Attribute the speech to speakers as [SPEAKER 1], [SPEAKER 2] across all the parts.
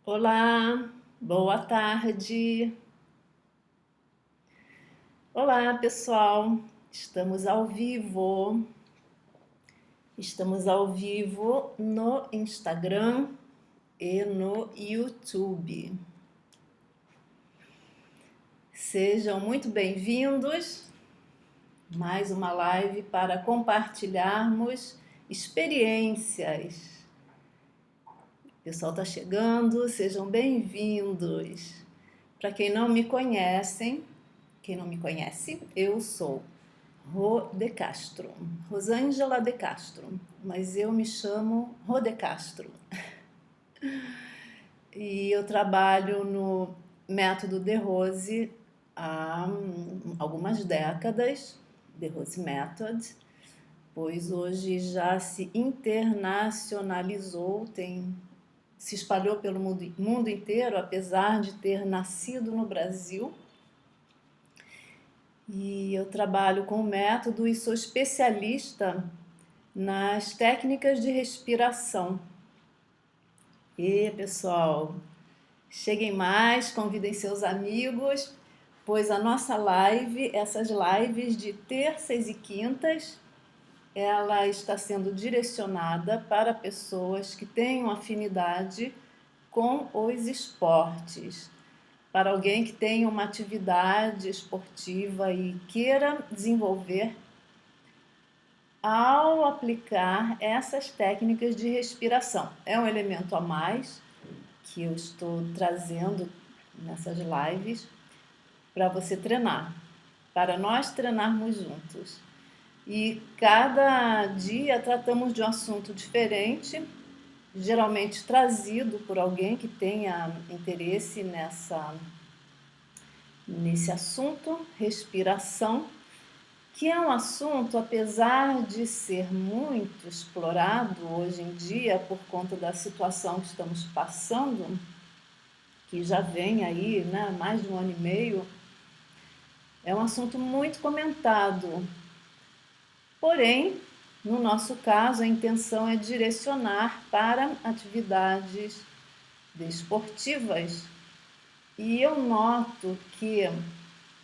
[SPEAKER 1] Olá, boa tarde. Olá, pessoal. Estamos ao vivo. Estamos ao vivo no Instagram e no YouTube. Sejam muito bem-vindos. Mais uma live para compartilharmos experiências. O pessoal está chegando, sejam bem-vindos. Para quem não me conhece, eu sou Rô de Castro, Rosângela de Castro, mas eu me chamo Rô de Castro. E eu trabalho no método De Rose há algumas décadas, De Rose Method, pois hoje já se internacionalizou, se espalhou pelo mundo inteiro, apesar de ter nascido no Brasil. E eu trabalho com o método e sou especialista nas técnicas de respiração. E pessoal, cheguem mais, convidem seus amigos, pois a nossa live, essas lives de terças e quintas, ela está sendo direcionada para pessoas que tenham afinidade com os esportes. Para alguém que tenha uma atividade esportiva e queira desenvolver ao aplicar essas técnicas de respiração. É um elemento a mais que eu estou trazendo nessas lives para você treinar, para nós treinarmos juntos. E cada dia tratamos de um assunto diferente, geralmente trazido por alguém que tenha interesse nesse assunto, respiração, que é um assunto, apesar de ser muito explorado hoje em dia por conta da situação que estamos passando, que já vem aí, né, mais de 1 ano e meio, é um assunto muito comentado. Porém, no nosso caso, a intenção é direcionar para atividades desportivas. E eu noto que,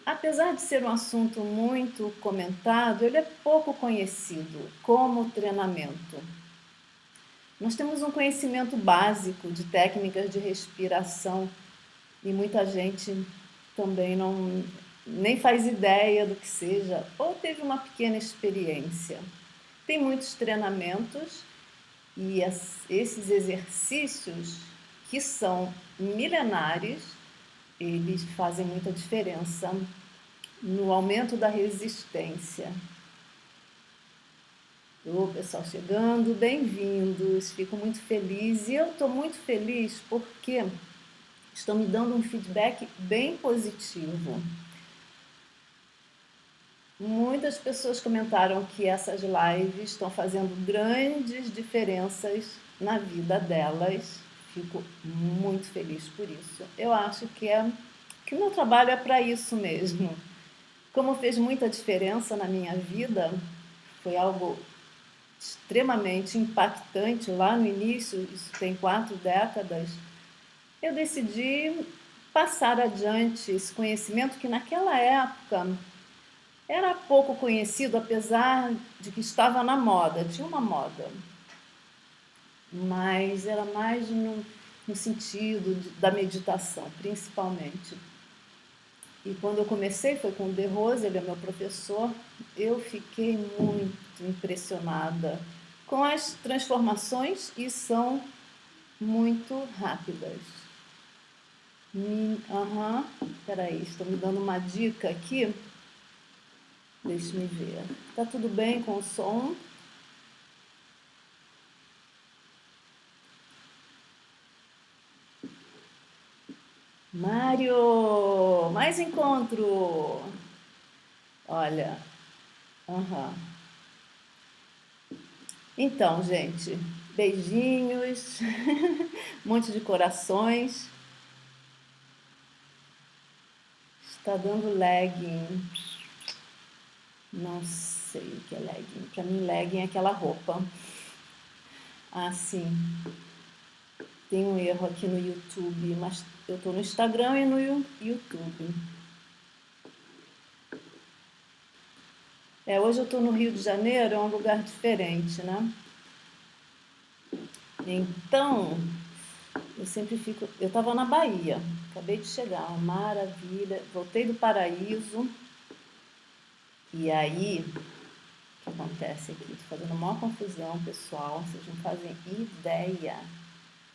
[SPEAKER 1] apesar de ser um assunto muito comentado, ele é pouco conhecido como treinamento. Nós temos um conhecimento básico de técnicas de respiração e muita gente também nem faz ideia do que seja ou teve uma pequena experiência. Tem muitos treinamentos e esses exercícios que são milenares, eles fazem muita diferença no aumento da resistência. O pessoal chegando, bem-vindos, fico muito feliz. E eu estou muito feliz porque estão me dando um feedback bem positivo. Muitas pessoas comentaram que essas lives estão fazendo grandes diferenças na vida delas. Fico muito feliz por isso. Eu acho que o meu trabalho é para isso mesmo. Como fez muita diferença na minha vida, foi algo extremamente impactante lá no início, isso tem 4 décadas, eu decidi passar adiante esse conhecimento que naquela época era pouco conhecido, apesar de que estava na moda, tinha uma moda, mas era mais no sentido da meditação, principalmente. E quando eu comecei, foi com o De Rose, ele é meu professor, eu fiquei muito impressionada com as transformações e são muito rápidas. Peraí, estou me dando uma dica aqui. Deixa-me ver. Tá tudo bem com o som? Mário, mais encontro. Olha, Então, gente, beijinhos, um monte de corações. Está dando lagging. Não sei o que é legging. Para mim, legging é aquela roupa. Ah, sim. Tem um erro aqui no YouTube, mas eu estou no Instagram e no YouTube. Hoje eu estou no Rio de Janeiro, é um lugar diferente, né? Então, eu sempre fico. Eu estava na Bahia, acabei de chegar, uma maravilha. Voltei do paraíso. E aí, o que acontece aqui? Estou fazendo uma confusão, pessoal, vocês não fazem ideia.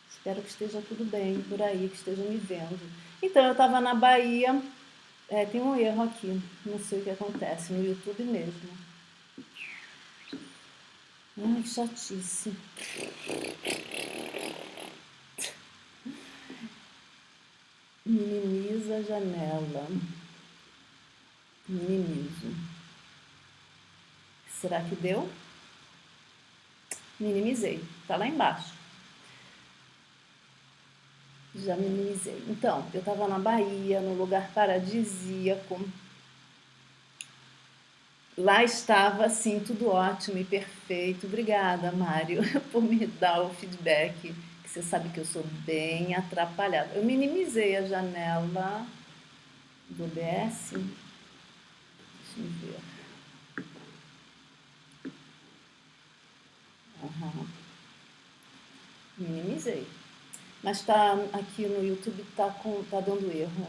[SPEAKER 1] Espero que esteja tudo bem por aí, que estejam me vendo. Então, eu estava na Bahia. Tem um erro aqui, não sei o que acontece, no YouTube mesmo. Ai, que chatice. Minimiza a janela. Minimizo. Será que deu? Minimizei. Tá lá embaixo. Já minimizei. Então, eu estava na Bahia, num lugar paradisíaco. Lá estava, assim, tudo ótimo e perfeito. Obrigada, Mário, por me dar o feedback, que você sabe que eu sou bem atrapalhada. Eu minimizei a janela do OBS. Deixa eu ver. Uhum. Minimizei. Mas tá aqui no YouTube tá dando erro.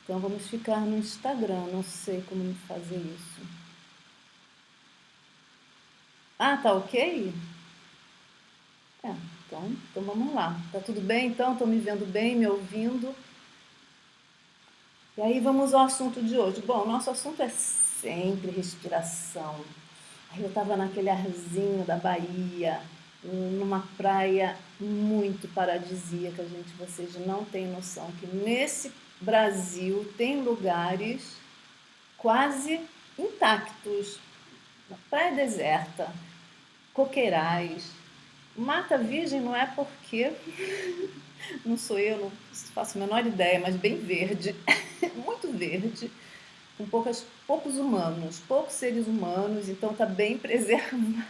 [SPEAKER 1] Então vamos ficar no Instagram, não sei como fazer isso. Ah, tá ok? Então vamos lá. Tá tudo bem então? Estão me vendo bem, me ouvindo? E aí vamos ao assunto de hoje. Bom, o nosso assunto é sempre respiração. Aí eu estava naquele arzinho da Bahia, numa praia muito paradisíaca, gente. Vocês não têm noção que nesse Brasil tem lugares quase intactos. Praia deserta, coqueirais, mata virgem não é porque não sou eu, não faço a menor ideia, mas bem verde, muito verde, com poucos humanos, poucos seres humanos, então está bem preservado.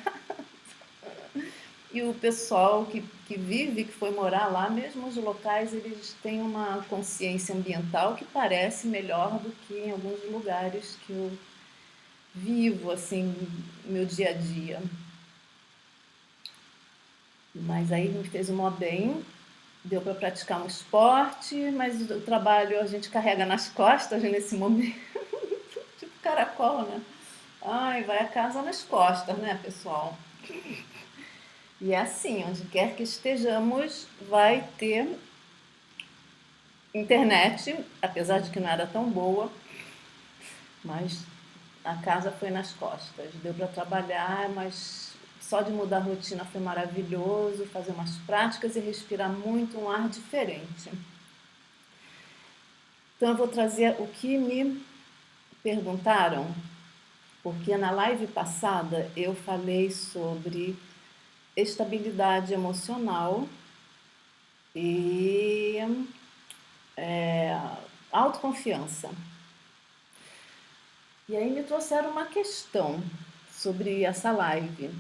[SPEAKER 1] E o pessoal que vive, que foi morar lá, mesmo os locais, eles têm uma consciência ambiental que parece melhor do que em alguns lugares que eu vivo, assim, no meu dia a dia. Mas aí me fez um bem, deu para praticar um esporte, mas o trabalho a gente carrega nas costas nesse momento, tipo caracol, né? Ai, vai a casa nas costas, né, pessoal? E é assim, onde quer que estejamos, vai ter internet, apesar de que não era tão boa, mas a casa foi nas costas. Deu para trabalhar, mas só de mudar a rotina foi maravilhoso, fazer umas práticas e respirar muito um ar diferente. Então eu vou trazer o que me perguntaram, porque na live passada eu falei sobre estabilidade emocional e autoconfiança. E aí me trouxeram uma questão sobre essa live.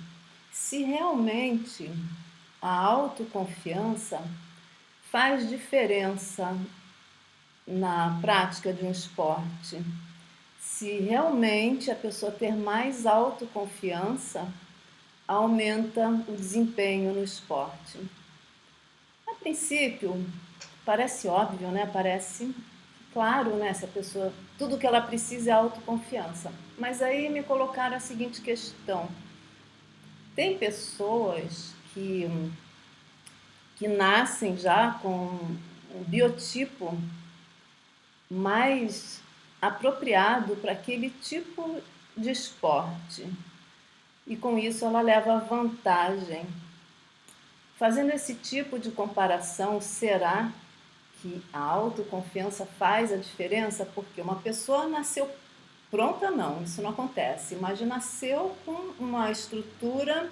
[SPEAKER 1] Se realmente a autoconfiança faz diferença na prática de um esporte. Se realmente a pessoa ter mais autoconfiança, aumenta o desempenho no esporte. A princípio, parece óbvio, né? Parece claro, né? Se a pessoa, tudo que ela precisa é autoconfiança. Mas aí me colocaram a seguinte questão: tem pessoas que nascem já com um biotipo mais apropriado para aquele tipo de esporte. E com isso ela leva vantagem. Fazendo esse tipo de comparação, será que a autoconfiança faz a diferença? Porque uma pessoa nasceu pronta, não, isso não acontece. Mas nasceu com uma estrutura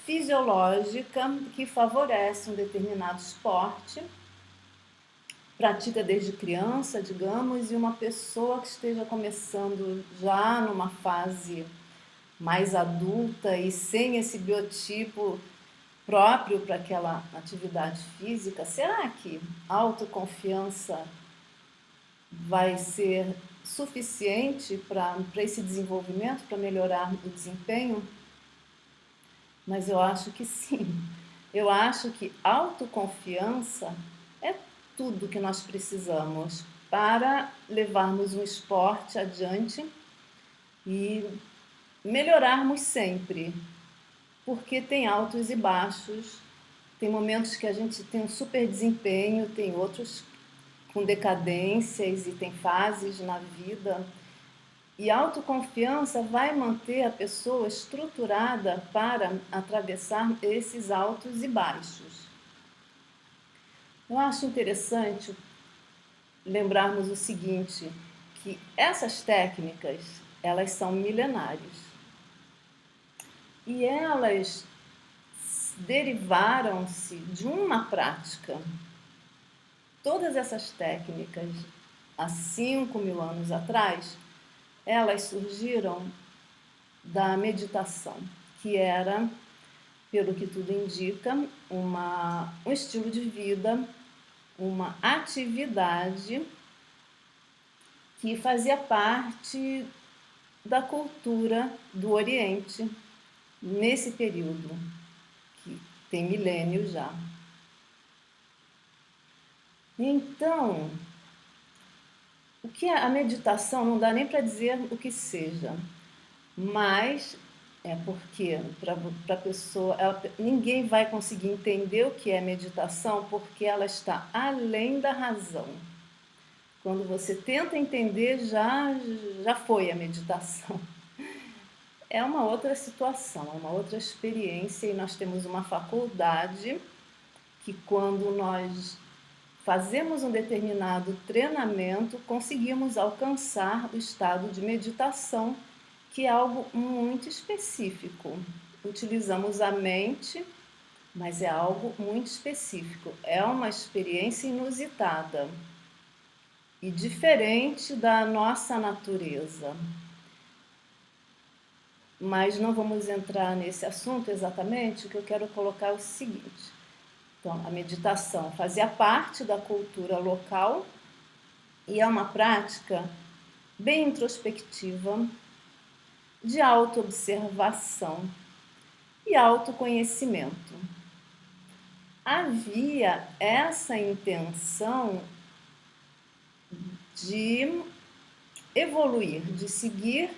[SPEAKER 1] fisiológica que favorece um determinado esporte, pratica desde criança, digamos, e uma pessoa que esteja começando já numa fase mais adulta e sem esse biotipo próprio para aquela atividade física, será que a autoconfiança vai ser suficiente para esse desenvolvimento, para melhorar o desempenho? Mas eu acho que sim. Eu acho que autoconfiança é tudo que nós precisamos para levarmos um esporte adiante e melhorarmos sempre, porque tem altos e baixos, tem momentos que a gente tem um super desempenho, tem outros com decadências e tem fases na vida. E a autoconfiança vai manter a pessoa estruturada para atravessar esses altos e baixos. Eu acho interessante lembrarmos o seguinte, que essas técnicas, elas são milenares. E elas derivaram-se de uma prática. Todas essas técnicas, há 5.000 anos atrás, elas surgiram da meditação, que era, pelo que tudo indica, um estilo de vida, uma atividade que fazia parte da cultura do Oriente nesse período, que tem milênios já. Então, o que é a meditação? Não dá nem para dizer o que seja, mas é porque para a pessoa, ninguém vai conseguir entender o que é meditação porque ela está além da razão. Quando você tenta entender, já foi a meditação. É uma outra situação, é uma outra experiência, e nós temos uma faculdade que, quando nós fazemos um determinado treinamento, conseguimos alcançar o estado de meditação, que é algo muito específico. Utilizamos a mente, mas é algo muito específico. É uma experiência inusitada e diferente da nossa natureza. Mas não vamos entrar nesse assunto exatamente. O que eu quero colocar é o seguinte. Então, a meditação fazia parte da cultura local e é uma prática bem introspectiva, de autoobservação e autoconhecimento. Havia essa intenção de evoluir, de seguir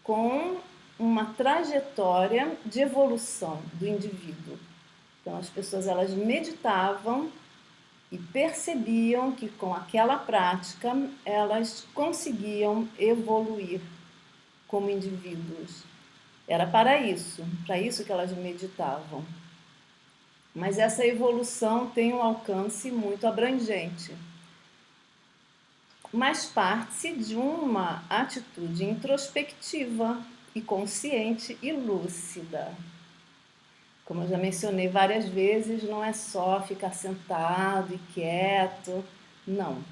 [SPEAKER 1] com uma trajetória de evolução do indivíduo. Então, as pessoas, elas meditavam e percebiam que com aquela prática elas conseguiam evoluir como indivíduos. Era para isso que elas meditavam. Mas essa evolução tem um alcance muito abrangente. Mas parte-se de uma atitude introspectiva e consciente e lúcida. Como eu já mencionei várias vezes, não é só ficar sentado e quieto, não.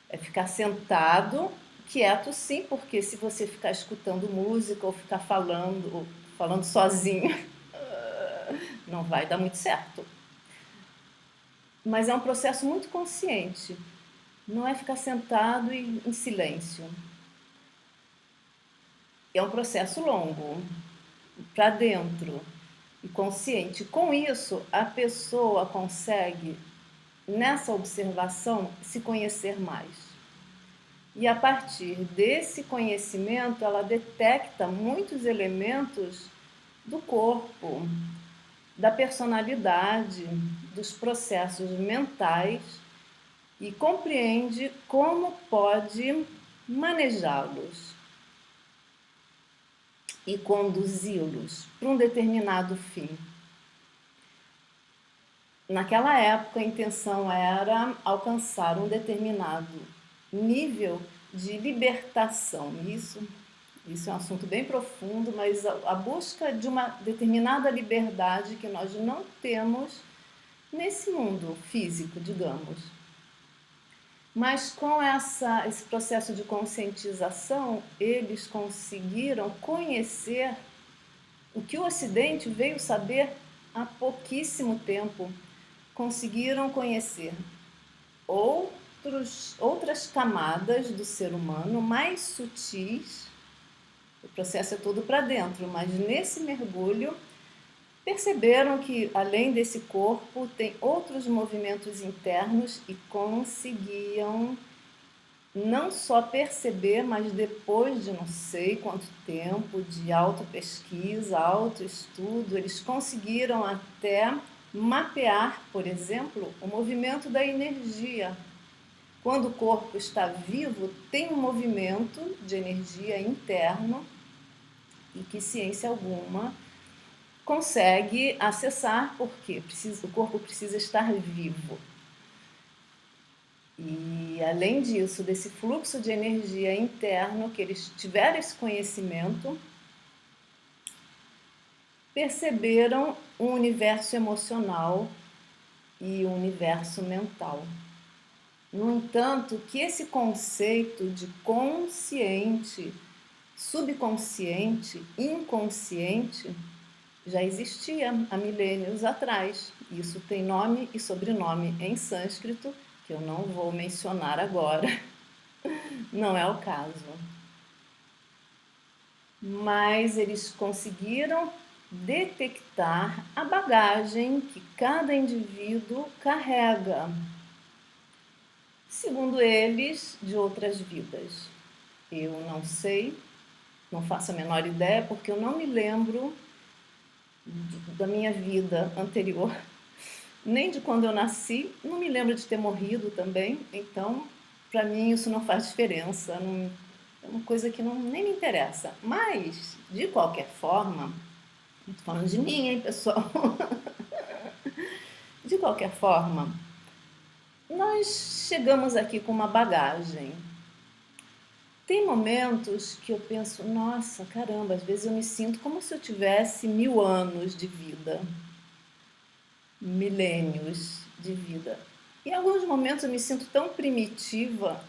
[SPEAKER 1] É ficar sentado, quieto sim, porque se você ficar escutando música ou ficar falando sozinho, não vai dar muito certo. Mas é um processo muito consciente, não é ficar sentado e em silêncio. É um processo longo, para dentro e consciente. Com isso, a pessoa consegue, nessa observação, se conhecer mais. E a partir desse conhecimento, ela detecta muitos elementos do corpo, da personalidade, dos processos mentais e compreende como pode manejá-los e conduzi-los para um determinado fim. Naquela época, a intenção era alcançar um determinado nível de libertação. Isso é um assunto bem profundo, mas a busca de uma determinada liberdade que nós não temos nesse mundo físico, digamos. Mas com esse processo de conscientização, eles conseguiram conhecer o que o Ocidente veio saber há há pouquíssimo tempo, conseguiram conhecer outras camadas do ser humano mais sutis. O processo é todo para dentro, mas nesse mergulho perceberam que, além desse corpo, tem outros movimentos internos e conseguiam não só perceber, mas depois de não sei quanto tempo de autopesquisa, autoestudo, eles conseguiram até mapear, por exemplo, o movimento da energia. Quando o corpo está vivo, tem um movimento de energia interno e que ciência alguma consegue acessar, porque o corpo precisa estar vivo. E além disso, desse fluxo de energia interno, que eles tiveram esse conhecimento, perceberam um universo emocional e um universo mental. No entanto, que esse conceito de consciente, subconsciente, inconsciente, já existia há milênios atrás. Isso tem nome e sobrenome em sânscrito, que eu não vou mencionar agora, não é o caso. Mas eles conseguiram detectar a bagagem que cada indivíduo carrega, segundo eles, de outras vidas. Eu não sei, não faço a menor ideia, porque eu não me lembro da minha vida anterior, nem de quando eu nasci, não me lembro de ter morrido também, então, para mim, isso não faz diferença, não, é uma coisa que nem me interessa. Mas, de qualquer forma, estou falando de mim, hein, pessoal? De qualquer forma, nós chegamos aqui com uma bagagem. Tem momentos que eu penso, nossa, caramba, às vezes eu me sinto como se eu tivesse 1000 anos de vida. Milênios de vida. Em alguns momentos eu me sinto tão primitiva,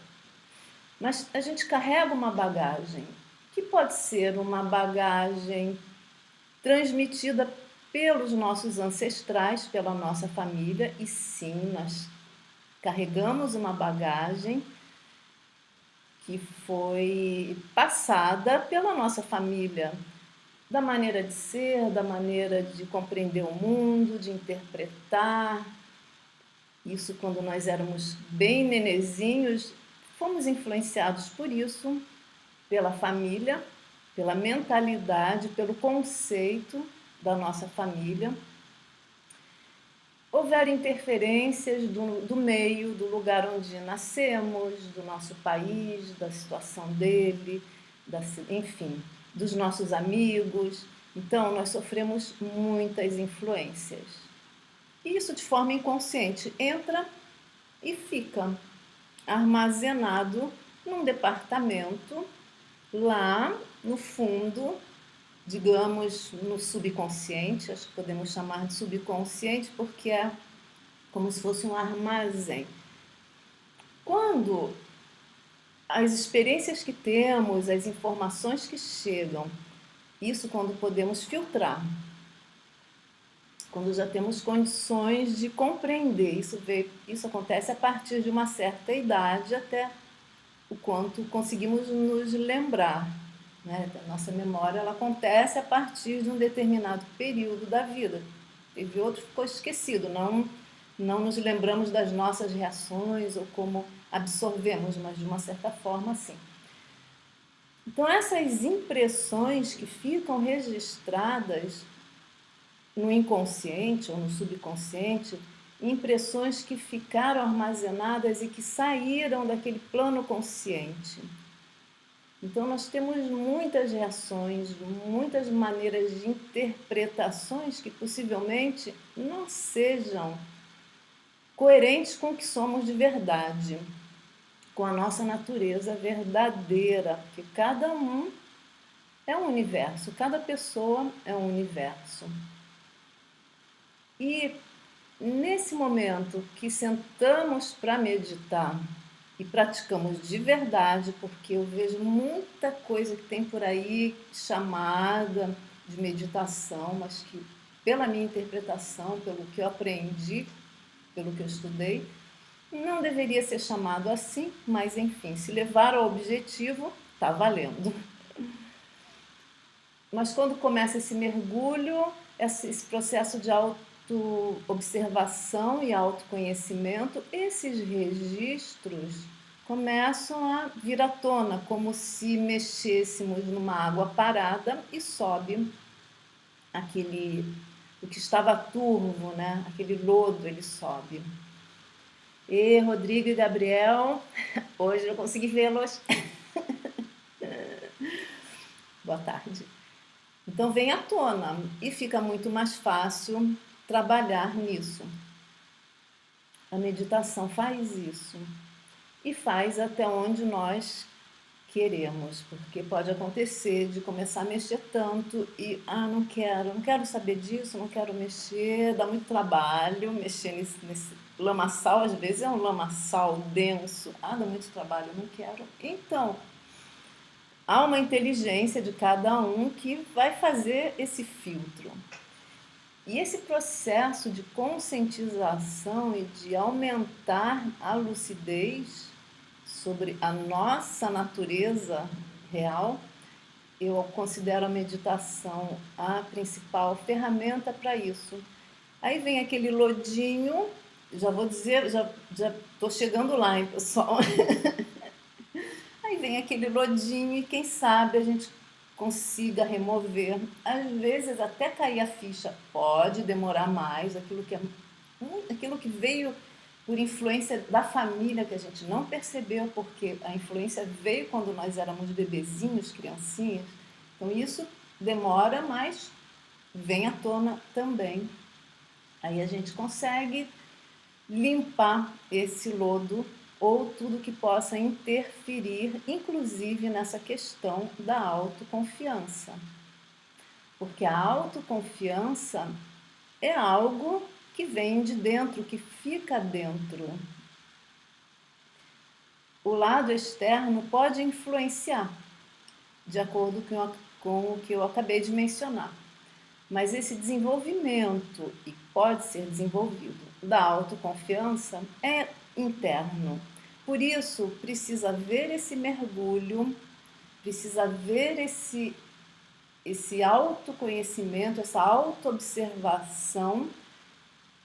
[SPEAKER 1] mas a gente carrega uma bagagem, que pode ser uma bagagem transmitida pelos nossos ancestrais, pela nossa família, e sim, nós carregamos uma bagagem que foi passada pela nossa família, da maneira de ser, da maneira de compreender o mundo, de interpretar. Isso quando nós éramos bem nenezinhos, fomos influenciados por isso, pela família, pela mentalidade, pelo conceito da nossa família. Houveram interferências do meio, do lugar onde nascemos, do nosso país, da situação dele, enfim, dos nossos amigos. Então, nós sofremos muitas influências. E isso, de forma inconsciente, entra e fica armazenado num departamento lá no fundo, digamos, no subconsciente. Acho que podemos chamar de subconsciente porque é como se fosse um armazém. Quando as experiências que temos, as informações que chegam, isso quando podemos filtrar, quando já temos condições de compreender, isso acontece a partir de uma certa idade, até o quanto conseguimos nos lembrar, né? A nossa memória ela acontece a partir de um determinado período da vida. Teve outro que ficou esquecido, não nos lembramos das nossas reações ou como absorvemos, mas de uma certa forma, sim. Então, essas impressões que ficam registradas no inconsciente ou no subconsciente, impressões que ficaram armazenadas e que saíram daquele plano consciente. Então, nós temos muitas reações, muitas maneiras de interpretações que possivelmente não sejam coerentes com o que somos de verdade, com a nossa natureza verdadeira, porque cada um é um universo, cada pessoa é um universo. E nesse momento que sentamos para meditar e praticamos de verdade, porque eu vejo muita coisa que tem por aí chamada de meditação, mas que pela minha interpretação, pelo que eu aprendi, pelo que eu estudei, não deveria ser chamado assim, mas enfim, se levar ao objetivo, está valendo. Mas quando começa esse mergulho, esse processo de auto-observação e autoconhecimento, esses registros começam a vir à tona, como se mexêssemos numa água parada e sobe o que estava turvo, né? Aquele lodo, ele sobe. E Rodrigo e Gabriel, hoje eu consegui vê-los. Boa tarde. Então vem à tona e fica muito mais fácil trabalhar nisso. A meditação faz isso e faz até onde nós queremos, porque pode acontecer de começar a mexer tanto e não quero saber disso, não quero mexer, dá muito trabalho mexer nesse lamaçal, às vezes é um lamaçal denso, dá muito trabalho, não quero. Então, há uma inteligência de cada um que vai fazer esse filtro. E esse processo de conscientização e de aumentar a lucidez sobre a nossa natureza real, eu considero a meditação a principal ferramenta para isso. Aí vem aquele lodinho, já vou dizer, já estou chegando lá, hein, pessoal? Aí vem aquele lodinho e quem sabe a gente consiga remover. Às vezes até cair a ficha pode demorar mais, aquilo que veio por influência da família que a gente não percebeu, porque a influência veio quando nós éramos bebezinhos, criancinhas. Então isso demora, mas vem à tona também. Aí a gente consegue limpar esse lodo ou tudo que possa interferir, inclusive nessa questão da autoconfiança. Porque a autoconfiança é algo que vem de dentro, que fica dentro. O lado externo pode influenciar, de acordo com o que eu acabei de mencionar. Mas esse desenvolvimento, e pode ser desenvolvido, da autoconfiança é interno. Por isso, precisa haver esse mergulho, precisa haver esse autoconhecimento, essa autoobservação,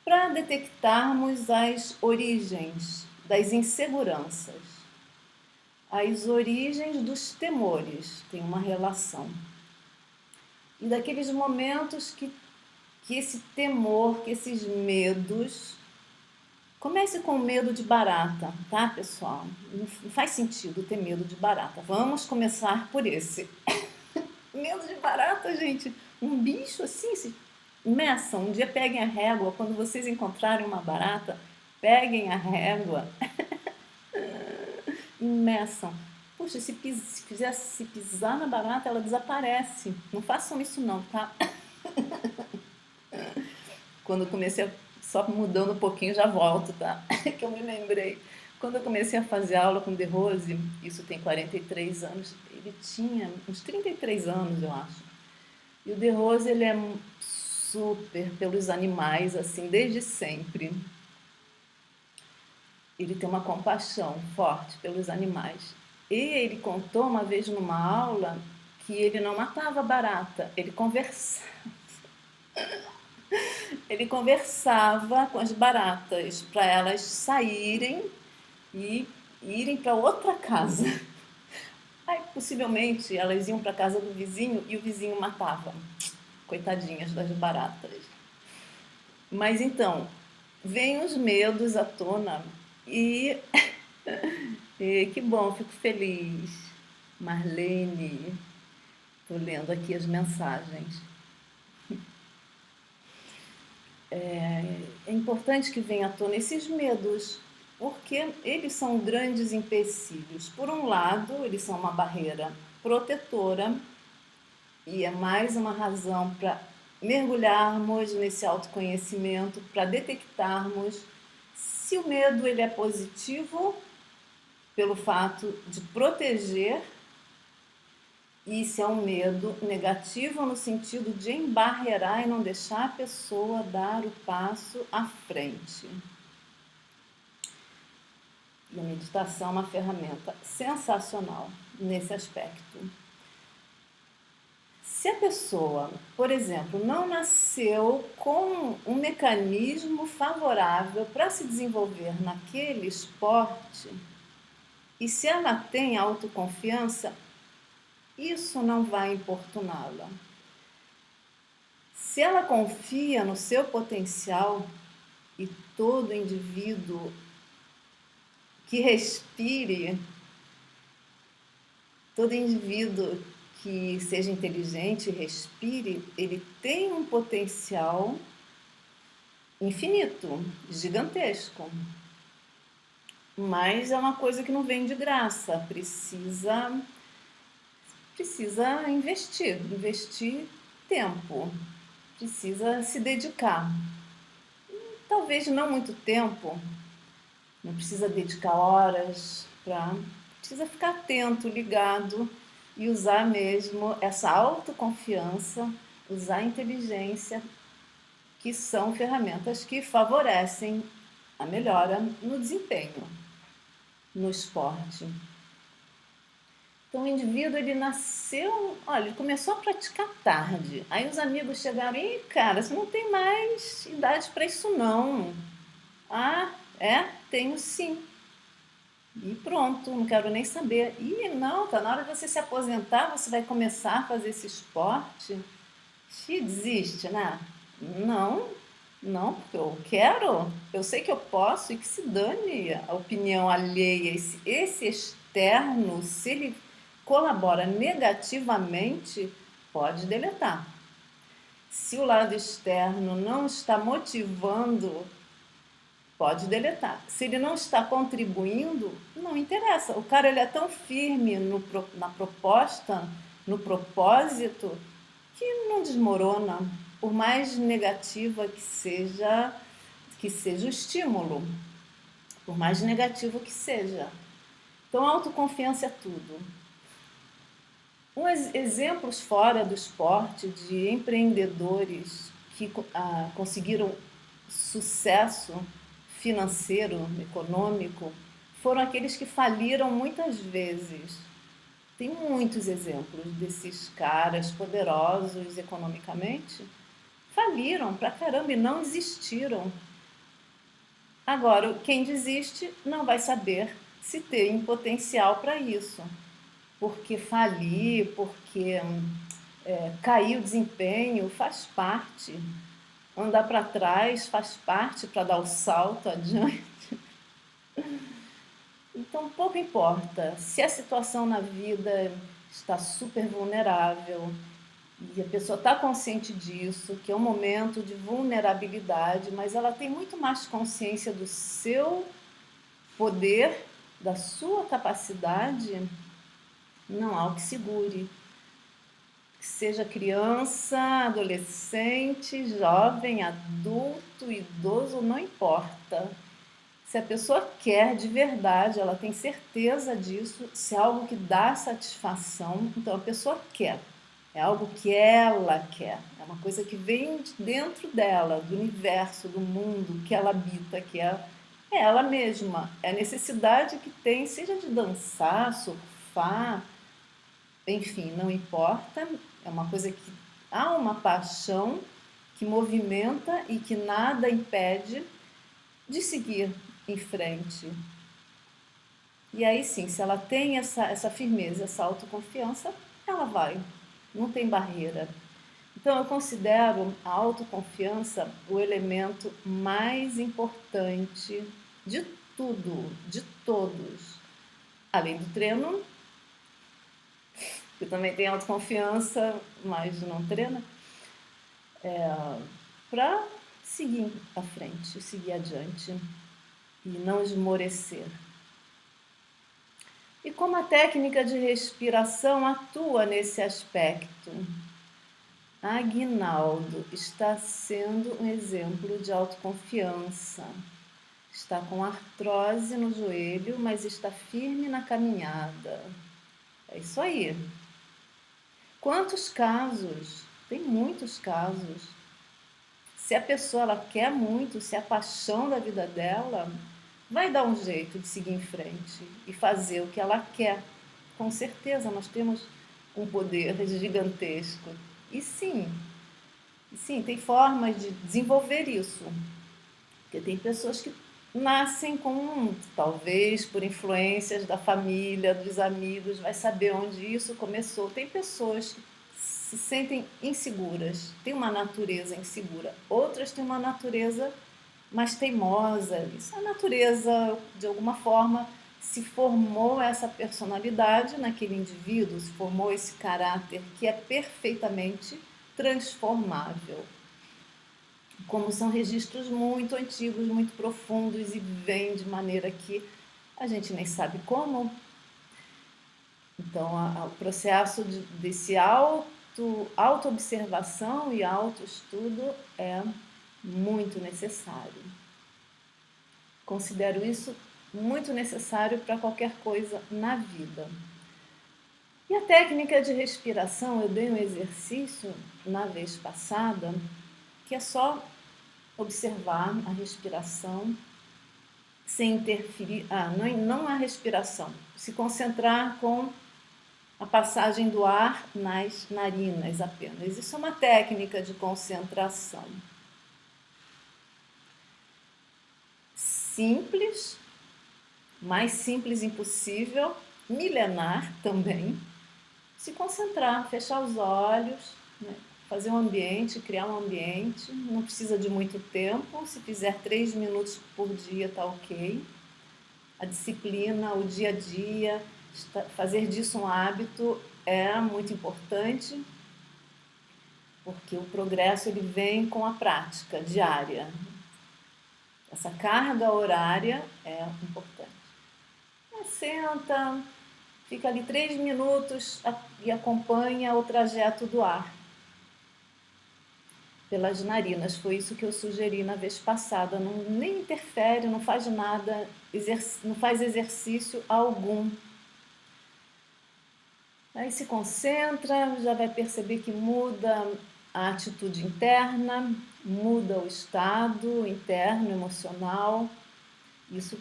[SPEAKER 1] para detectarmos as origens das inseguranças, as origens dos temores, tem uma relação. E daqueles momentos que esse temor, que esses medos... Comece com medo de barata, tá, pessoal? Não faz sentido ter medo de barata. Vamos começar por esse. Medo de barata, gente. Um bicho assim, se meçam. Um dia peguem a régua. Quando vocês encontrarem uma barata, peguem a régua e meçam. Puxa, se pisar na barata, ela desaparece. Não façam isso não, tá? Quando eu comecei só mudando um pouquinho, já volto, tá? Que eu me lembrei. Quando eu comecei a fazer aula com o De Rose, isso tem 43 anos, ele tinha uns 33 anos, eu acho. E o De Rose, ele é super pelos animais, assim, desde sempre. Ele tem uma compaixão forte pelos animais. E ele contou uma vez numa aula que ele não matava barata, ele conversava. Ele conversava com as baratas para elas saírem e irem para outra casa. Aí, possivelmente, elas iam para a casa do vizinho e o vizinho matava. Coitadinhas das baratas. Mas então, vêm os medos à tona e que bom, fico feliz. Marlene, estou lendo aqui as mensagens. É importante que venha à tona esses medos, porque eles são grandes empecilhos. Por um lado, eles são uma barreira protetora e é mais uma razão para mergulharmos nesse autoconhecimento, para detectarmos se o medo ele é positivo pelo fato de proteger Isso é um medo negativo no sentido de embarrear e não deixar a pessoa dar o passo à frente. E a meditação é uma ferramenta sensacional nesse aspecto. Se a pessoa, por exemplo, não nasceu com um mecanismo favorável para se desenvolver naquele esporte, e se ela tem autoconfiança, isso não vai importuná-la. Se ela confia no seu potencial, e todo indivíduo que respire, todo indivíduo que seja inteligente e respire, ele tem um potencial infinito, gigantesco. Mas é uma coisa que não vem de graça, precisa investir tempo, precisa se dedicar. Talvez não muito tempo, não precisa dedicar horas, precisa ficar atento, ligado e usar mesmo essa autoconfiança, usar a inteligência, que são ferramentas que favorecem a melhora no desempenho, no esporte. Então o indivíduo, ele nasceu, olha, ele começou a praticar tarde. Aí os amigos chegaram, e cara, você não tem mais idade para isso não. Ah, tenho sim. E pronto, não quero nem saber. E não, tá na hora de você se aposentar, você vai começar a fazer esse esporte. Se desiste, né? Não, não, porque eu quero, eu sei que eu posso e que se dane a opinião alheia, esse externo, se ele colabora negativamente, pode deletar. Se o lado externo não está motivando, pode deletar. Se ele não está contribuindo, não interessa. O cara, ele é tão firme na proposta, no propósito, que não desmorona, por mais negativa que seja o estímulo, por mais negativo que seja. Então, a autoconfiança é tudo. Exemplos fora do esporte de empreendedores que conseguiram sucesso financeiro, econômico, foram aqueles que faliram muitas vezes. Tem muitos exemplos desses caras poderosos economicamente, faliram pra caramba e não desistiram. Agora, quem desiste não vai saber se tem potencial para isso, porque falir, porque cair o desempenho faz parte, andar para trás faz parte para dar o salto adiante. Então, pouco importa se a situação na vida está super vulnerável e a pessoa está consciente disso, que é um momento de vulnerabilidade, mas ela tem muito mais consciência do seu poder, da sua capacidade, não há o que segure. Seja criança, adolescente, jovem, adulto, idoso, não importa. Se a pessoa quer de verdade, ela tem certeza disso, se é algo que dá satisfação, então a pessoa quer. É algo que ela quer. É uma coisa que vem de dentro dela, do universo, do mundo que ela habita, que é ela mesma. É a necessidade que tem, seja de dançar, surfar, enfim, não importa. É uma coisa que há uma paixão que movimenta e que nada impede de seguir em frente. E aí sim, se ela tem essa firmeza, essa autoconfiança, ela vai, não tem barreira. Então eu considero a autoconfiança o elemento mais importante de tudo, de todos. Além do treino, que também tem autoconfiança, mas não treina, para seguir à frente, seguir adiante e não esmorecer. E como a técnica de respiração atua nesse aspecto? Aguinaldo está sendo um exemplo de autoconfiança. Está com artrose no joelho, mas está firme na caminhada. É isso aí. Quantos casos? Tem muitos casos. Se a pessoa ela quer muito, se é a paixão da vida dela, vai dar um jeito de seguir em frente e fazer o que ela quer. Com certeza, nós temos um poder gigantesco. E sim, tem formas de desenvolver isso. Porque tem pessoas que nascem com, talvez por influências da família, dos amigos, vai saber onde isso começou. Tem pessoas que se sentem inseguras, têm uma natureza insegura. Outras têm uma natureza mais teimosa. Isso é a natureza, de alguma forma, se formou essa personalidade naquele indivíduo, se formou esse caráter que é perfeitamente transformável. Como são registros muito antigos, muito profundos e vêm de maneira que a gente nem sabe como. Então, o processo desse auto-observação e autoestudo é muito necessário. Considero isso muito necessário para qualquer coisa na vida. E a técnica de respiração, eu dei um exercício na vez passada, que é só observar a respiração sem interferir, não a respiração, se concentrar com a passagem do ar nas narinas apenas. Isso é uma técnica de concentração. Simples, mais simples impossível, milenar também. Se concentrar, fechar os olhos, né? Fazer um ambiente, criar um ambiente, não precisa de muito tempo, se fizer 3 minutos por dia tá ok. A disciplina, o dia a dia, fazer disso um hábito é muito importante, porque o progresso ele vem com a prática diária. Essa carga horária é importante. Senta, fica ali 3 minutos e acompanha o trajeto do ar pelas narinas. Foi isso que eu sugeri na vez passada. Não, nem interfere, não faz nada, não faz exercício algum. Aí se concentra, já vai perceber que muda a atitude interna, muda o estado interno, emocional. Isso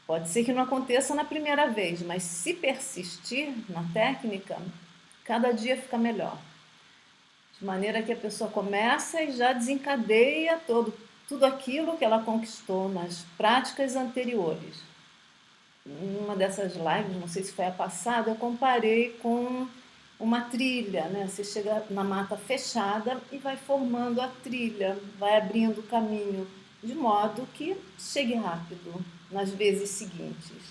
[SPEAKER 1] pode ser que não aconteça na primeira vez, mas se persistir na técnica, cada dia fica melhor. De maneira que a pessoa começa e já desencadeia tudo aquilo que ela conquistou nas práticas anteriores. Em uma dessas lives, não sei se foi a passada, eu comparei com uma trilha, né? Você chega na mata fechada e vai formando a trilha, vai abrindo o caminho, de modo que chegue rápido nas vezes seguintes.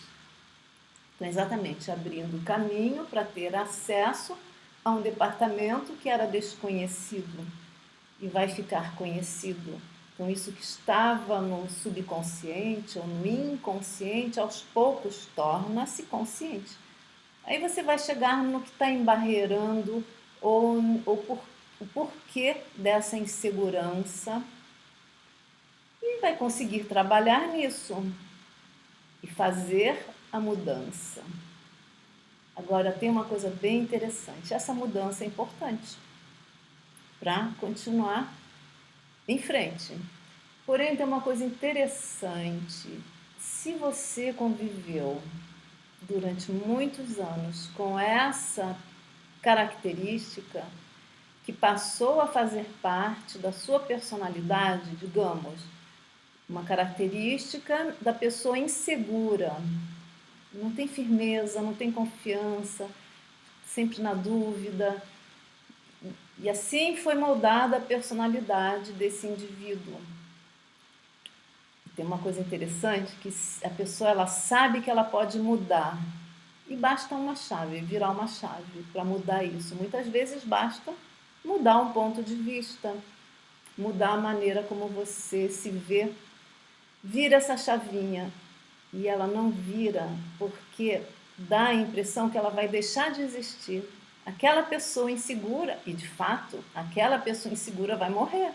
[SPEAKER 1] Então, exatamente, abrindo o caminho para ter acesso a um departamento que era desconhecido e vai ficar conhecido. Então, isso que estava no subconsciente ou no inconsciente, aos poucos torna-se consciente. Aí você vai chegar no que está embarreirando ou o porquê dessa insegurança e vai conseguir trabalhar nisso e fazer a mudança. Agora, tem uma coisa bem interessante. Essa mudança é importante para continuar em frente. Porém, tem uma coisa interessante. Se você conviveu durante muitos anos com essa característica que passou a fazer parte da sua personalidade, digamos, uma característica da pessoa insegura, não tem firmeza, não tem confiança, sempre na dúvida. E assim foi moldada a personalidade desse indivíduo. Tem uma coisa interessante, que a pessoa ela sabe que ela pode mudar. E basta uma chave, virar uma chave para mudar isso. Muitas vezes basta mudar um ponto de vista, mudar a maneira como você se vê. Vira essa chavinha. E ela não vira porque dá a impressão que ela vai deixar de existir. Aquela pessoa insegura, e de fato, aquela pessoa insegura vai morrer.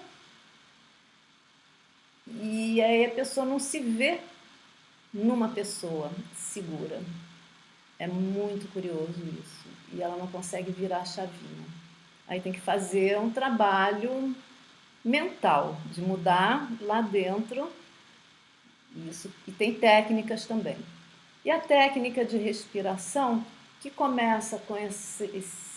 [SPEAKER 1] E aí a pessoa não se vê numa pessoa segura. É muito curioso isso. E ela não consegue virar a chavinha. Aí tem que fazer um trabalho mental, de mudar lá dentro isso. E tem técnicas também. E a técnica de respiração, que começa com essa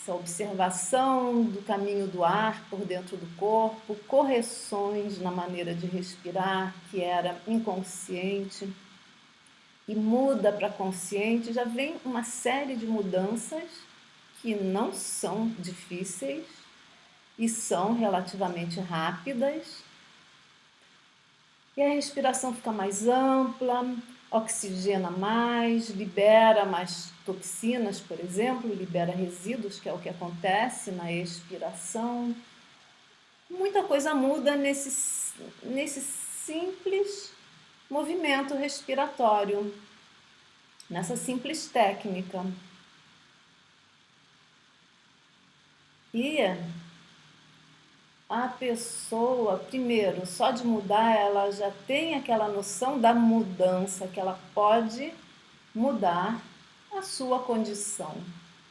[SPEAKER 1] observação do caminho do ar por dentro do corpo, correções na maneira de respirar, que era inconsciente, e muda para consciente, já vem uma série de mudanças que não são difíceis e são relativamente rápidas. E a respiração fica mais ampla, oxigena mais, libera mais toxinas, por exemplo, libera resíduos, que é o que acontece na expiração. Muita coisa muda nesse simples movimento respiratório, nessa simples técnica. E a pessoa, primeiro, só de mudar, ela já tem aquela noção da mudança, que ela pode mudar a sua condição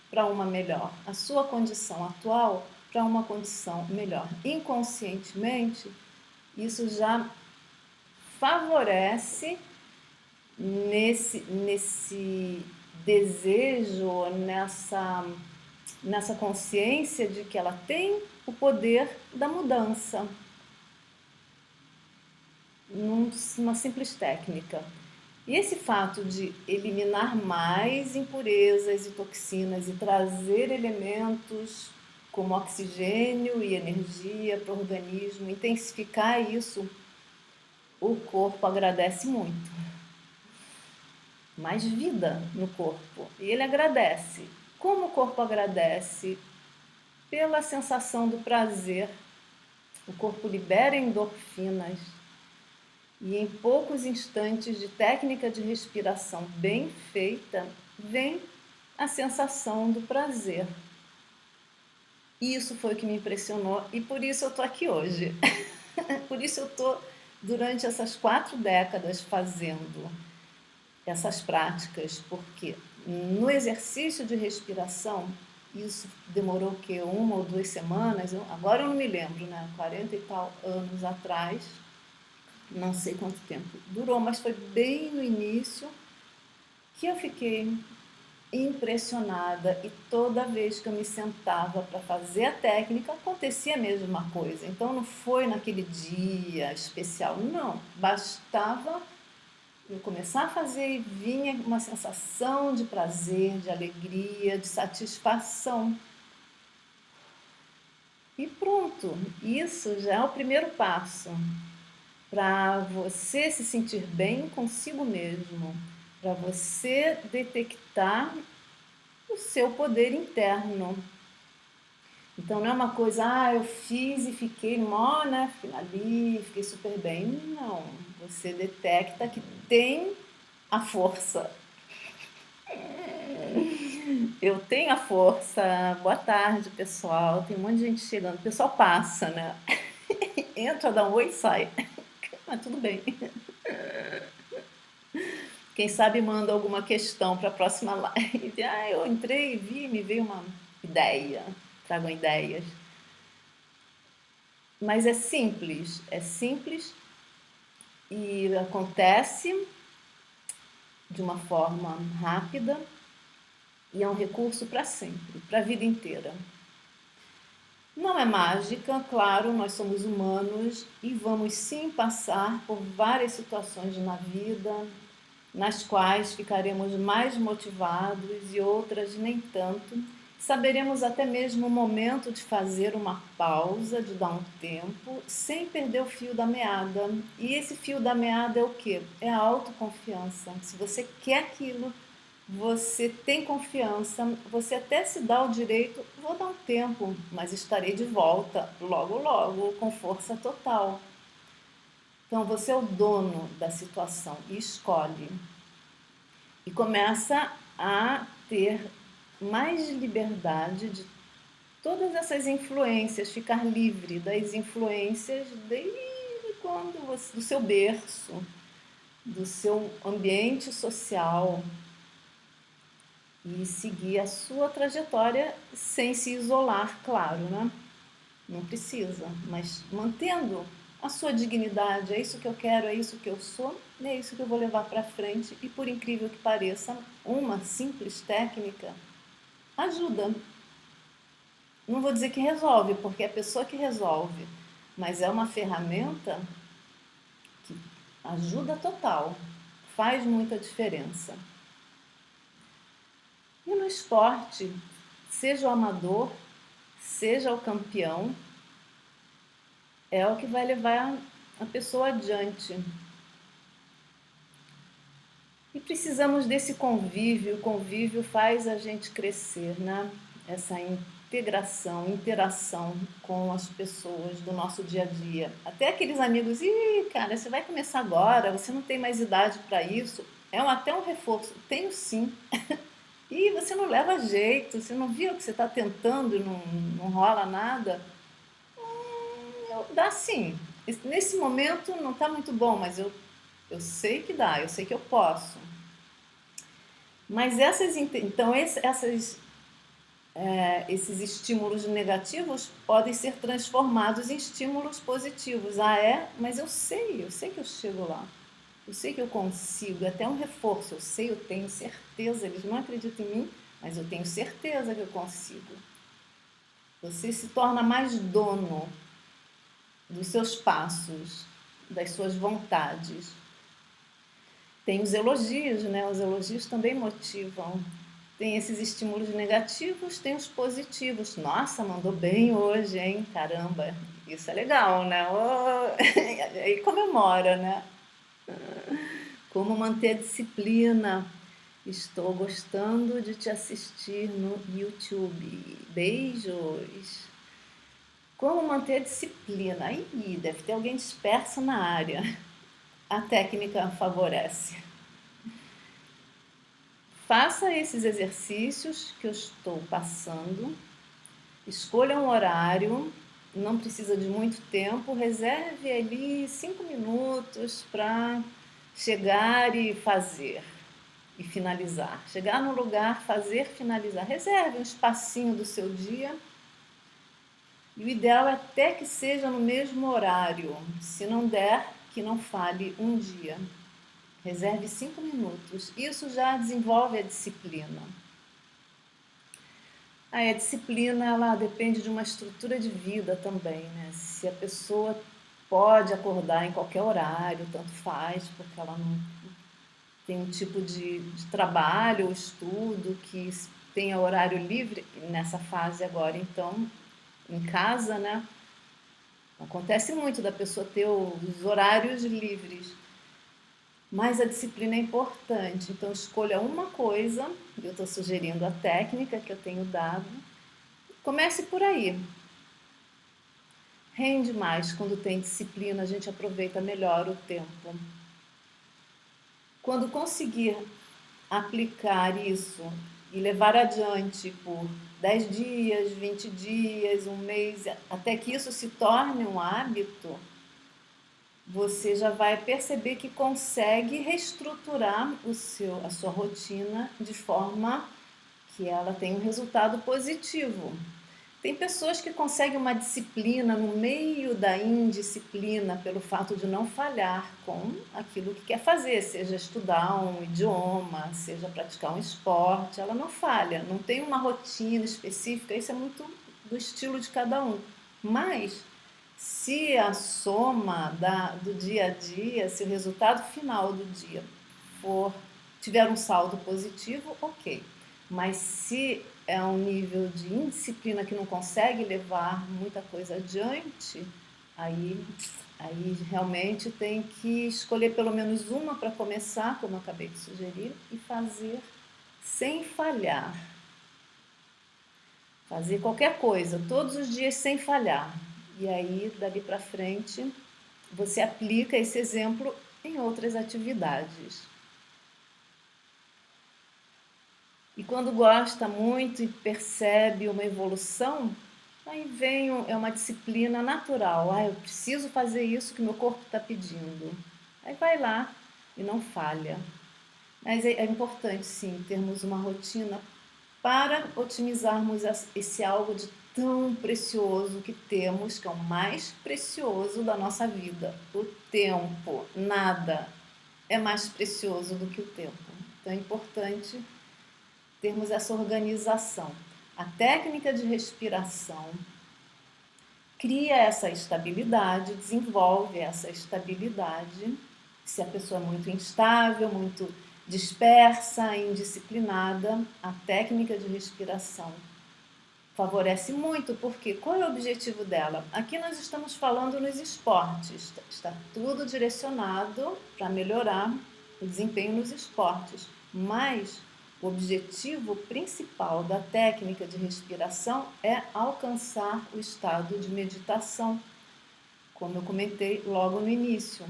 [SPEAKER 1] para uma melhor, a sua condição atual para uma condição melhor. Inconscientemente, isso já favorece nesse desejo, nessa consciência de que ela tem o poder da mudança, numa simples técnica. E esse fato de eliminar mais impurezas e toxinas e trazer elementos como oxigênio e energia para o organismo, intensificar isso, o corpo agradece muito. Mais vida no corpo. E ele agradece. Como o corpo agradece? Pela sensação do prazer. O corpo libera endorfinas. E em poucos instantes de técnica de respiração bem feita, vem a sensação do prazer. E isso foi o que me impressionou e por isso eu estou aqui hoje. Por isso eu estou, durante essas 4 décadas, fazendo essas práticas, porque no exercício de respiração, isso demorou o quê? 1 ou 2 semanas? Agora eu não me lembro, né? 40 e tal anos atrás, não sei quanto tempo durou, mas foi bem no início que eu fiquei impressionada e toda vez que eu me sentava para fazer a técnica acontecia a mesma coisa. Então não foi naquele dia especial, não. Bastava eu começar a fazer e vinha uma sensação de prazer, de alegria, de satisfação. E pronto, isso já é o primeiro passo para você se sentir bem consigo mesmo, para você detectar o seu poder interno. Então não é uma coisa, eu fiz e fiquei mó, né? Fiquei ali, fiquei super bem. Não, você detecta que tem a força. Eu tenho a força. Boa tarde, pessoal. Tem um monte de gente chegando. O pessoal passa, né? Entra, dá um oi e sai. Mas tudo bem. Quem sabe manda alguma questão para a próxima live. Eu entrei, vi, me veio uma ideia. Tragam ideias. Mas é simples e acontece de uma forma rápida e é um recurso para sempre, para a vida inteira. Não é mágica, claro, nós somos humanos e vamos sim passar por várias situações na vida, nas quais ficaremos mais motivados e outras nem tanto. Saberemos até mesmo o momento de fazer uma pausa, de dar um tempo, sem perder o fio da meada. E esse fio da meada é o quê? É a autoconfiança. Se você quer aquilo, você tem confiança, você até se dá o direito, vou dar um tempo, mas estarei de volta logo, logo, com força total. Então você é o dono da situação e escolhe. E começa a ter mais liberdade de todas essas influências, ficar livre das influências desde quando do seu berço, do seu ambiente social. e seguir a sua trajetória sem se isolar, claro, né? Não precisa, mas mantendo a sua dignidade, é isso que eu quero, é isso que eu sou, é isso que eu vou levar para frente. E por incrível que pareça, uma simples técnica ajuda. Não vou dizer que resolve, porque é a pessoa que resolve, mas é uma ferramenta que ajuda total, faz muita diferença. E no esporte, seja o amador, seja o campeão, é o que vai levar a pessoa adiante. E precisamos desse convívio, o convívio faz a gente crescer, né? Essa integração, interação com as pessoas do nosso dia a dia. Até aqueles amigos, cara, você vai começar agora, você não tem mais idade para isso. Até um reforço. Tenho sim. E você não leva jeito, você não viu que você está tentando e não rola nada? Dá sim. Nesse momento não está muito bom, mas eu sei que dá, eu sei que eu posso. Mas esses estímulos negativos podem ser transformados em estímulos positivos. Ah, é? Mas eu sei que eu chego lá. Eu sei que eu consigo, até um reforço. Eu sei, eu tenho certeza. Eles não acreditam em mim, mas eu tenho certeza que eu consigo. Você se torna mais dono dos seus passos, das suas vontades. Tem os elogios, né? Os elogios também motivam. Tem esses estímulos negativos, tem os positivos. Nossa, mandou bem hoje, hein? Caramba, isso é legal, né? Oh, aí comemora, né? Como manter a disciplina. Estou gostando de te assistir no YouTube. Beijos. Como manter a disciplina? Ih, deve ter alguém disperso na área. A técnica favorece. Faça esses exercícios que eu estou passando. Escolha um horário, não precisa de muito tempo, reserve ali 5 minutos para chegar e fazer e finalizar. Chegar no lugar, fazer, finalizar. Reserve um espacinho do seu dia. E o ideal é até que seja no mesmo horário. Se não der, que não fale um dia. Reserve 5 minutos. Isso já desenvolve a disciplina. Aí a disciplina, ela depende de uma estrutura de vida também, né? Se a pessoa pode acordar em qualquer horário, tanto faz, porque ela não tem um tipo de trabalho ou estudo que tenha horário livre nessa fase agora, então, em casa, né? Acontece muito da pessoa ter os horários livres, mas a disciplina é importante. Então, escolha uma coisa, eu estou sugerindo a técnica que eu tenho dado. Comece por aí. Rende mais quando tem disciplina, a gente aproveita melhor o tempo. Quando conseguir aplicar isso e levar adiante por 10 dias, 20 dias, um mês, até que isso se torne um hábito, você já vai perceber que consegue reestruturar a sua rotina de forma que ela tenha um resultado positivo. Tem pessoas que conseguem uma disciplina no meio da indisciplina pelo fato de não falhar com aquilo que quer fazer, seja estudar um idioma, seja praticar um esporte, ela não falha, não tem uma rotina específica, isso é muito do estilo de cada um. Mas se a soma do dia a dia, se o resultado final do dia tiver um saldo positivo, ok. Mas se é um nível de indisciplina que não consegue levar muita coisa adiante, aí realmente tem que escolher pelo menos uma para começar, como eu acabei de sugerir, e fazer sem falhar. Fazer qualquer coisa, todos os dias sem falhar. E aí, dali para frente, você aplica esse exemplo em outras atividades. E quando gosta muito e percebe uma evolução, aí vem uma disciplina natural. Ah, eu preciso fazer isso que meu corpo está pedindo. Aí vai lá e não falha. Mas é importante, sim, termos uma rotina para otimizarmos esse algo de tão precioso que temos, que é o mais precioso da nossa vida, o tempo. Nada é mais precioso do que o tempo. Então é importante termos essa organização. A técnica de respiração cria essa estabilidade, desenvolve essa estabilidade. Se a pessoa é muito instável, muito dispersa, indisciplinada, a técnica de respiração favorece muito, porque qual é o objetivo dela? Aqui nós estamos falando nos esportes, está tudo direcionado para melhorar o desempenho nos esportes, mas o objetivo principal da técnica de respiração é alcançar o estado de meditação, como eu comentei logo no início.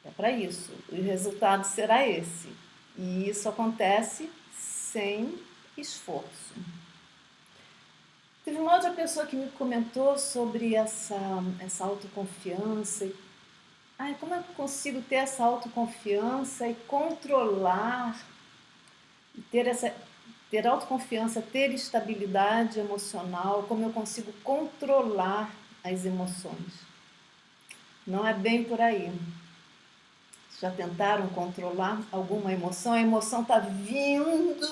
[SPEAKER 1] É para isso, o resultado será esse, e isso acontece sem esforço. Teve uma outra pessoa que me comentou sobre essa autoconfiança. Ai, como eu consigo ter essa autoconfiança e controlar, e ter autoconfiança, ter estabilidade emocional, como eu consigo controlar as emoções? Não é bem por aí. Já tentaram controlar alguma emoção? A emoção está vindo,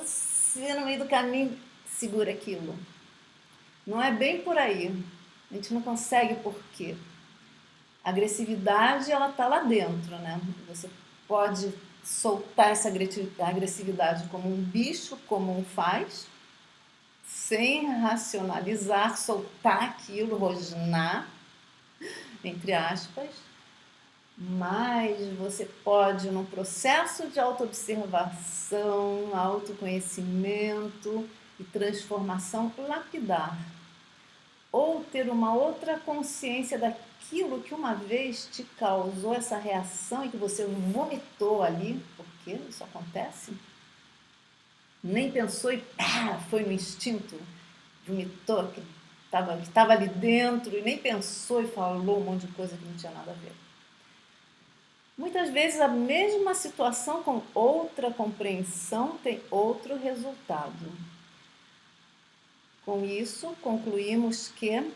[SPEAKER 1] você no meio do caminho segura aquilo. Não é bem por aí. A gente não consegue por quê? A agressividade, ela está lá dentro, né? Você pode soltar essa agressividade como um bicho comum faz, sem racionalizar, soltar aquilo, rosnar, entre aspas. Mas você pode, num processo de autoobservação, autoconhecimento e transformação, lapidar ou ter uma outra consciência daquilo que uma vez te causou essa reação e que você vomitou ali, porque isso acontece, nem pensou e pá, foi no instinto, vomitou que estava ali dentro e nem pensou e falou um monte de coisa que não tinha nada a ver. Muitas vezes a mesma situação com outra compreensão tem outro resultado. Com isso, concluímos que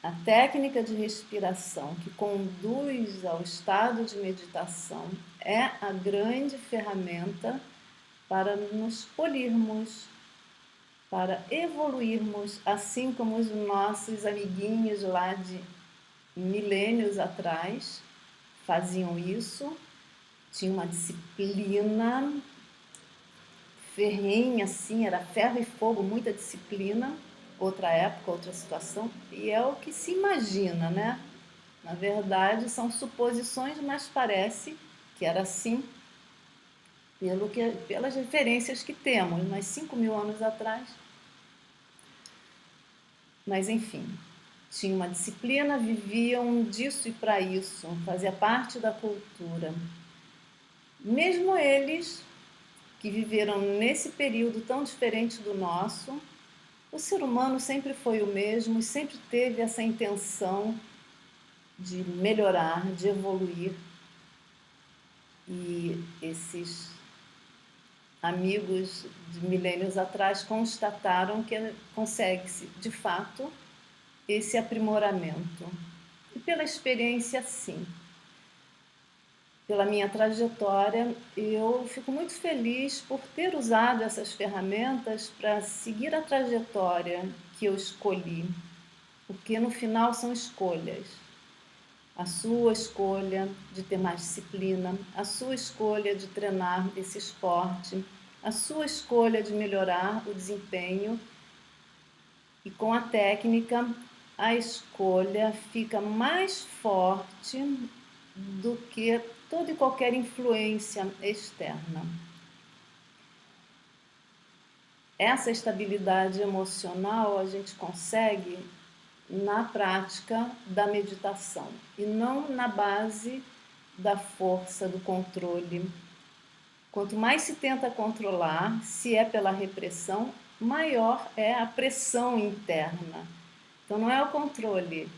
[SPEAKER 1] a técnica de respiração que conduz ao estado de meditação é a grande ferramenta para nos polirmos, para evoluirmos, assim como os nossos amiguinhos lá de milênios atrás faziam isso, tinha uma disciplina ferrenha, assim, era ferro e fogo, muita disciplina, outra época, outra situação, e é o que se imagina, né? Na verdade, são suposições, mas parece que era assim, pelas referências que temos, mas 5.000 anos atrás. Mas, enfim, tinha uma disciplina, viviam disso e para isso, fazia parte da cultura. Mesmo eles, que viveram nesse período tão diferente do nosso, o ser humano sempre foi o mesmo e sempre teve essa intenção de melhorar, de evoluir. E esses amigos de milênios atrás constataram que consegue-se, de fato, esse aprimoramento. E pela experiência, sim. Pela minha trajetória, eu fico muito feliz por ter usado essas ferramentas para seguir a trajetória que eu escolhi, porque no final são escolhas. A sua escolha de ter mais disciplina, a sua escolha de treinar esse esporte, a sua escolha de melhorar o desempenho. E com a técnica, a escolha fica mais forte do que toda e qualquer influência externa. Essa estabilidade emocional a gente consegue na prática da meditação e não na base da força, do controle. Quanto mais se tenta controlar, se é pela repressão, maior é a pressão interna. Então não é o controle,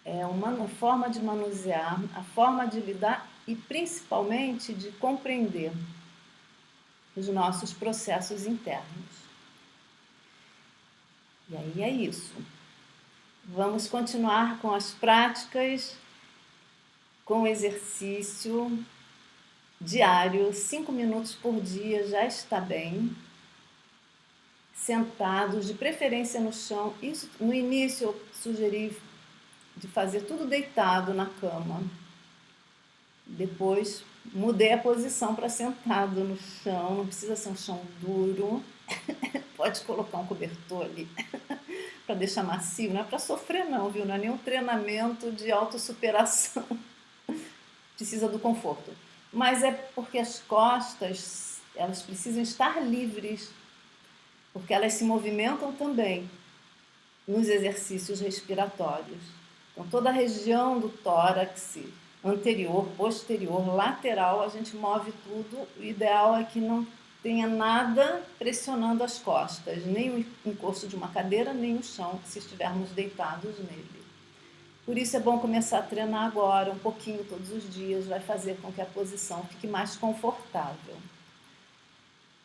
[SPEAKER 1] é uma forma de manusear, a forma de lidar e principalmente de compreender os nossos processos internos. E aí é isso. Vamos continuar com as práticas, com exercício diário, 5 minutos por dia já está bem. Sentados, de preferência no chão. Isso, no início eu sugeri de fazer tudo deitado na cama. Depois mudei a posição para sentado no chão, não precisa ser um chão duro. Pode colocar um cobertor ali para deixar macio, não é para sofrer não, viu? Não é nenhum treinamento de autossuperação. Precisa do conforto. Mas é porque as costas, elas precisam estar livres, porque elas se movimentam também nos exercícios respiratórios. Então, toda a região do tórax, anterior, posterior, lateral, a gente move tudo. O ideal é que não tenha nada pressionando as costas, nem o encosto de uma cadeira, nem o chão, se estivermos deitados nele. Por isso é bom começar a treinar agora, um pouquinho todos os dias, vai fazer com que a posição fique mais confortável.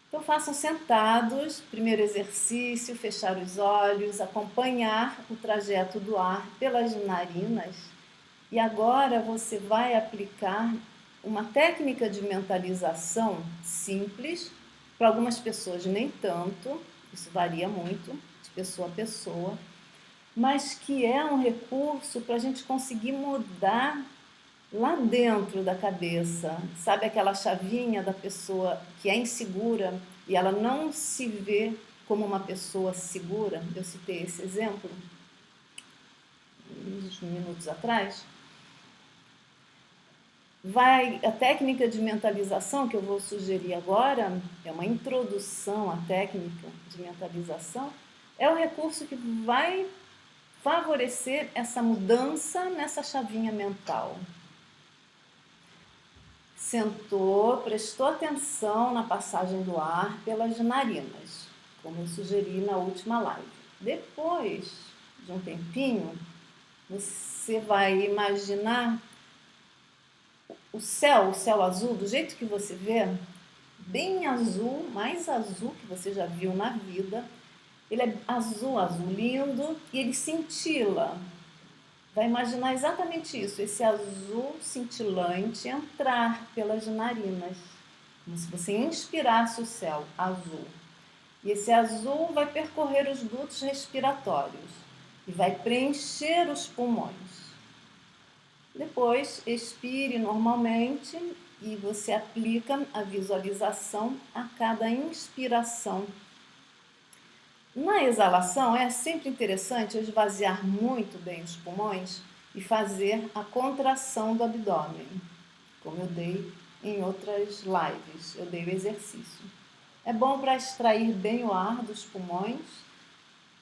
[SPEAKER 1] Então façam sentados, primeiro exercício, fechar os olhos, acompanhar o trajeto do ar pelas narinas. E agora você vai aplicar uma técnica de mentalização simples, para algumas pessoas nem tanto, isso varia muito de pessoa a pessoa, mas que é um recurso para a gente conseguir mudar lá dentro da cabeça. Sabe aquela chavinha da pessoa que é insegura e ela não se vê como uma pessoa segura? Eu citei esse exemplo uns minutos atrás. A técnica de mentalização que eu vou sugerir agora, é uma introdução à técnica de mentalização, é um recurso que vai favorecer essa mudança nessa chavinha mental. Sentou, prestou atenção na passagem do ar pelas narinas, como eu sugeri na última live. Depois de um tempinho, você vai imaginar o céu azul, do jeito que você vê, bem azul, mais azul que você já viu na vida. Ele é azul, azul lindo, e ele cintila. Vai imaginar exatamente isso, esse azul cintilante entrar pelas narinas, como se você inspirasse o céu azul. E esse azul vai percorrer os dutos respiratórios e vai preencher os pulmões. Depois, expire normalmente e você aplica a visualização a cada inspiração. Na exalação, é sempre interessante esvaziar muito bem os pulmões e fazer a contração do abdômen, como eu dei em outras lives, eu dei o exercício. É bom para extrair bem o ar dos pulmões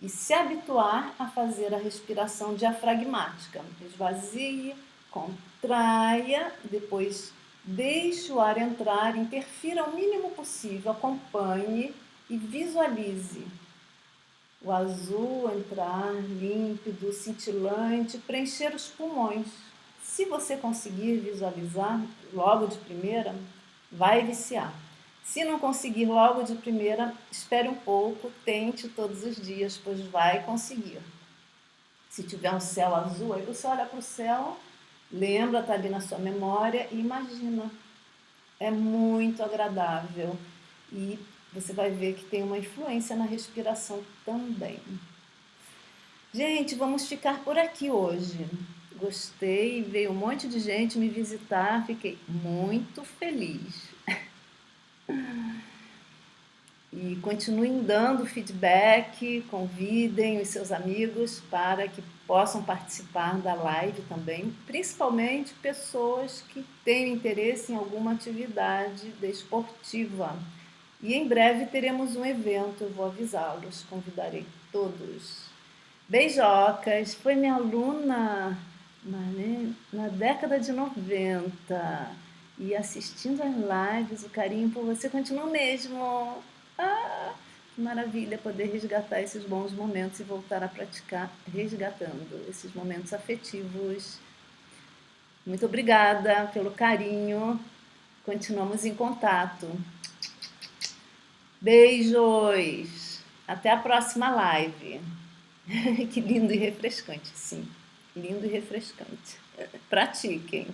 [SPEAKER 1] e se habituar a fazer a respiração diafragmática. Esvazie, contraia, depois deixe o ar entrar, interfira o mínimo possível, acompanhe e visualize o azul entrar límpido, cintilante, preencher os pulmões. Se você conseguir visualizar logo de primeira, vai viciar. Se não conseguir logo de primeira, espere um pouco, tente todos os dias, pois vai conseguir. Se tiver um céu azul, aí você olha para o céu, lembra, está ali na sua memória e imagina. É muito agradável e você vai ver que tem uma influência na respiração também. Gente, vamos ficar por aqui hoje. Gostei, veio um monte de gente me visitar, fiquei muito feliz. E continuem dando feedback, convidem os seus amigos para que possam participar da live também, principalmente pessoas que têm interesse em alguma atividade desportiva. E em breve teremos um evento, eu vou avisá-los, convidarei todos. Beijocas, foi minha aluna na década de 90 e assistindo as lives, o carinho por você continua o mesmo. Ah, maravilha poder resgatar esses bons momentos e voltar a praticar resgatando esses momentos afetivos. Muito obrigada pelo carinho. Continuamos em contato. Beijos! Até a próxima live. Que lindo e refrescante, sim. Lindo e refrescante. Pratiquem.